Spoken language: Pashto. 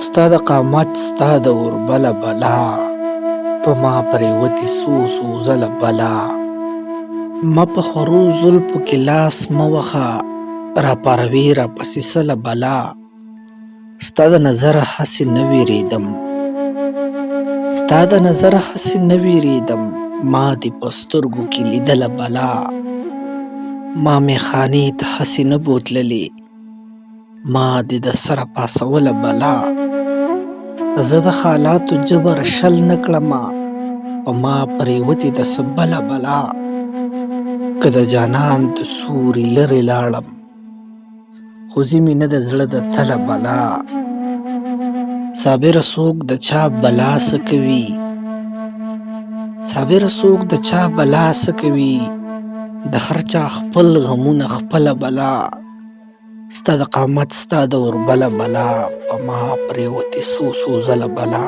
ستا د قامت ستا د اوربله بلا، په ما پرېوتې څو ځله بلا. ما په خورو زلفو کې لاس مه وهه، راپاروې راپسې سله بلا. ستا د نظره هسې نه وېرېدم، ستا د نظره هسې نه وېرېدم، ما دې په سترګو کې لیدله بلا. ما میخانې ته هسې نه بوتللې، ما دې د سره پاسوله بلا. زه د خالاتو جبر شل نه کړمه، په ما پرېوتې ده څه بله بلا. که د جانان د سیوري لرې لاړم، خو ځي مې نه د زړه د تله بلا. صابره څوک د چا بلا څه کوي، صابره څوک د چا بلا څه کوي، د هر چا خپل غمونه خپله بلا. ستا د قامت ستا د اوربله بلا، په ما پرېوتې څو ځله بلا.